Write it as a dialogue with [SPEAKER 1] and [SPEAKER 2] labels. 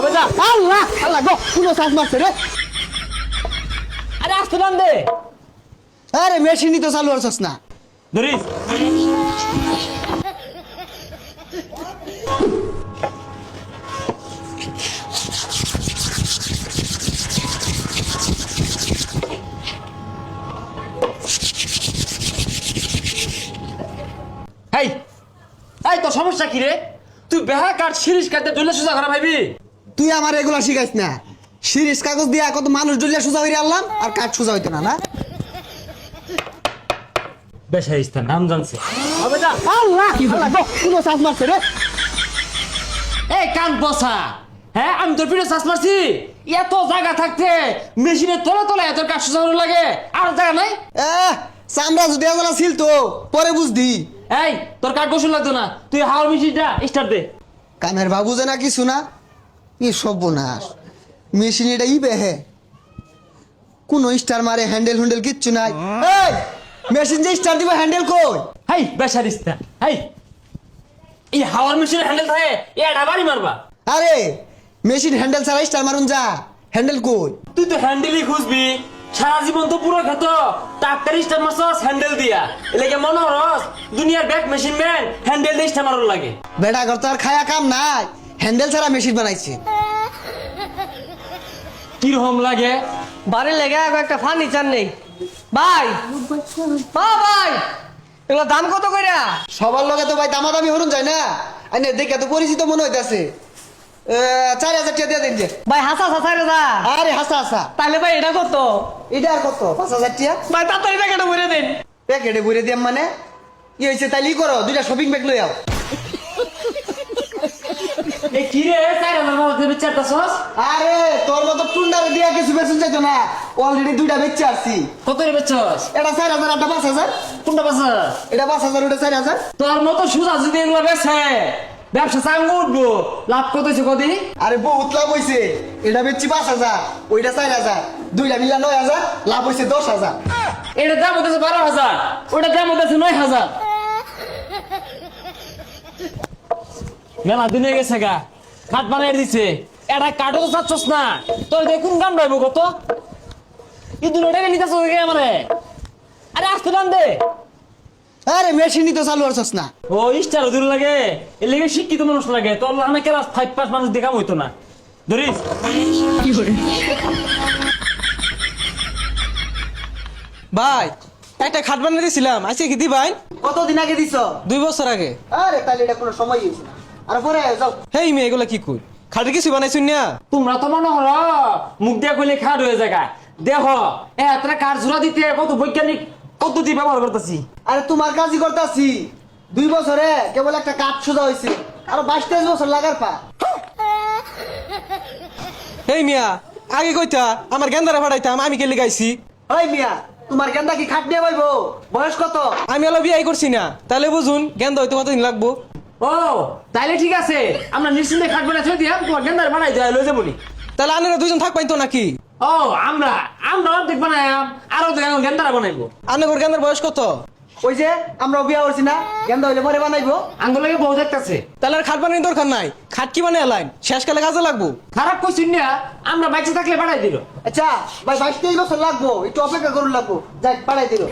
[SPEAKER 1] হবে যা।
[SPEAKER 2] আল্লাহ আল্লাহ গো পুরো সাজ মারছে রে।
[SPEAKER 1] আরে আসতে দান দে
[SPEAKER 2] আরে মেশিনই তো চালু হচ্ছস না।
[SPEAKER 1] ধরিস এই এই তোর সমস্যা কি রে? তুই বেহা কাট সিরিজ কাটতে ডলে সোজা করা ভাবি।
[SPEAKER 2] তুই আমার এগুলা শিখাইস না। সিরিজ কাগজ দিয়া কত মানুষ ডলিয়া সোজা হইরে আনলাম আর কাঠ সোজা হইতো না না।
[SPEAKER 1] বেশাইস্তা নাম জানছে হবে যা।
[SPEAKER 2] আল্লাহ আল্লাহ গো পুরো সাজ মারছে রে।
[SPEAKER 1] এই কান বসা, হ্যাঁ আমি তোর পিঠে শ্বাস মারছি। এত জায়গা থাকতে মেশিনের তলে তলে এত কাজ সোজা হলো লাগে আর জায়গা নাই।
[SPEAKER 2] চামড়া যদি এগুলা ছিল তো পরে বুঝদি।
[SPEAKER 1] এই তোর কাঠ গোসল লাগতো না, তুই হাওয়ার মেশিনটা স্টার্ট দে।
[SPEAKER 2] কামের বাবু যে না কিছু না ই সর্বনাশ। মেশিন এটা ই বেহে কোন স্টার মারে হ্যান্ডেল হ্যান্ডেল কিচ্ছু নাই। এই মেশিন যে স্টার দিবে হ্যান্ডেল কই?
[SPEAKER 1] হেই বেশারিস্তা, হেই এই হাওয়ার মেশিনের হ্যান্ডেল থাকে এটা বাড়ি মারবা।
[SPEAKER 2] আরে মেশিন হ্যান্ডেল ছাড়া স্টার মারুন যা, হ্যান্ডেল কই?
[SPEAKER 1] তুই তো হ্যান্ডেলই খুঁজবি, সারা জীবন তো পুরো খেত ট্রাক্টর স্টার মারছস হ্যান্ডেল দিয়া। এলাকে মনে হরস দুনিয়ার ব্যাক মেশিন ম্যান হ্যান্ডেল দিয়ে স্টার মারুন লাগে।
[SPEAKER 2] বেটা ঘর তো আর খায়া কাম নাই, হ্যান্ডেল ছাড়া মেশিন বানাইছে।
[SPEAKER 1] কিরকম লাগে?
[SPEAKER 3] বাড়ির লেগে একটা ফার্নিচার নেই ভাই। ভাই এগুলো দাম কত কইরা?
[SPEAKER 2] সবার লগে তো ভাই দামাদামি হরুন যায় না। আইনে দেখে তো পরিচিত মনে হইতাছে। 4000 টাকা দিয়ে দিন যে।
[SPEAKER 3] ভাই হাসা হাসা রে যা।
[SPEAKER 2] আরে হাসা হাসা
[SPEAKER 3] তাহলে ভাই এটা কত?
[SPEAKER 2] এটা আর কত? 5000 টাকা
[SPEAKER 3] ভাই তাড়াতাড়ি প্যাকেটে ভরে দিন।
[SPEAKER 2] প্যাকেটে ভরে দিয়াম মানে কি হয়েছে? তাইলে ই করো, দুইটা শপিং ব্যাগ লই আও।
[SPEAKER 1] এই কি রে 4000 টাকা দেবে চারটা সস?
[SPEAKER 2] আরে তোর মতো টুন্ডারে দিয়া কিছু বেচুন চাইতো না, অলরেডি দুইটা বেচে আসছি।
[SPEAKER 1] কত রে বেচছস?
[SPEAKER 2] এটা 4000 আর 5000।
[SPEAKER 1] কোনটা বাসা?
[SPEAKER 2] এটা 5000 ওটা 4000।
[SPEAKER 1] তোর মতো সুজা যদি এগুলো বেছে ব্যবসা চাঙ্গু উঠবো। লাভ কত হয়েছে কদি?
[SPEAKER 2] আরে বহুত লাভ হইছে। এটা বেচছি 5000, ওইটা 4000, দুইটা মিলা 9000, লাভ হইছে 10000।
[SPEAKER 1] এটার দাম হতেছে 12,000, ওটার দাম হতেছে 9,000। মেলা দিন হয়ে গেছে গা, কাঠ বানিয়ে দিছে। এটা কাঠও তো চাচ্ছস না, তোর দেখুন গান রাইব কত ই দুটো টাকা নিতেছ মানে। আরে আসতে দাম দে।
[SPEAKER 2] আরে মেশিনই তো চালু হচ্ছস না।
[SPEAKER 1] ও স্টার দূর লাগে, এর লেগে শিক্ষিত মানুষ লাগে। তোর আমি ক্লাস 5 পাস মানুষ দেখাম হইতো না। ধরিস
[SPEAKER 3] ভাই একটা খাট বানিয়ে দিয়েছিলাম, আজকে কি দিবাই?
[SPEAKER 2] কতদিন আগে দিছ?
[SPEAKER 3] 2 বছর আগে।
[SPEAKER 2] আরে তাহলে এটা কোনো সময় হইছে না। আর পরে যাও।
[SPEAKER 3] হেই মেয়ে এগুলা কি কই? খাটের কিছু বানাইছুন না?
[SPEAKER 1] তোমরা তো মনে হর মুখ দিয়ে কইলে খাট হয়ে জায়গা। দেখো এতটা কাঠ জোড়া দিতে কত বৈজ্ঞানিক পদ্ধতি ব্যবহার করতেছি।
[SPEAKER 2] আরে তোমার কাজই করতেছি। 2 বছরে কেবল একটা কাঠ সোজা হয়েছে, আরো 22-23 বছর লাগার পা।
[SPEAKER 3] হেই মিয়া আগে কইতা আমার গেন্দারে ফাটাইতাম, আমি কে লিগাইছি?
[SPEAKER 2] ওই মিয়া তোমার গেন্দা কি খাট নিয়ে পাইবো? বয়স কত?
[SPEAKER 3] আমি আলো বিয়াই করছি না, তাহলে বুঝুন গেন্দা হইতে কতদিন লাগবো।
[SPEAKER 1] ও তাইলে ঠিক আছে, আমরা নিশ্চিন্তে খাট বানাই থই দিয়াম, তোমার গেন্দার বানাই দেয় লই যাবো নি।
[SPEAKER 3] তাহলে আনারা দুজন থাকবেন তো নাকি?
[SPEAKER 1] ও আমরা আমরা অর্ধেক বানাইম, আরো গেন্দারা বানাইবো।
[SPEAKER 3] আনাগর গেন্দার বয়স কত?
[SPEAKER 2] ওই যে আমরা বিয়া করছি না, গেন্দা হইলে পরে বানাইবো।
[SPEAKER 1] আঙ্গুলাকে বউ দেখতেছে।
[SPEAKER 3] তাহলে আর খাট বানানোর দরকার নাই, খাট কি বানিয়ে লাইন শেষকালে কাজে লাগবো।
[SPEAKER 1] খারাপ কইছিস না, আমরা বাইচে থাকলে বাড়াই দিল।
[SPEAKER 2] আচ্ছা ভাই 22-23 বছর লাগবো, একটু অপেক্ষা করুন লাগবো। যাই পাঠাই দিল।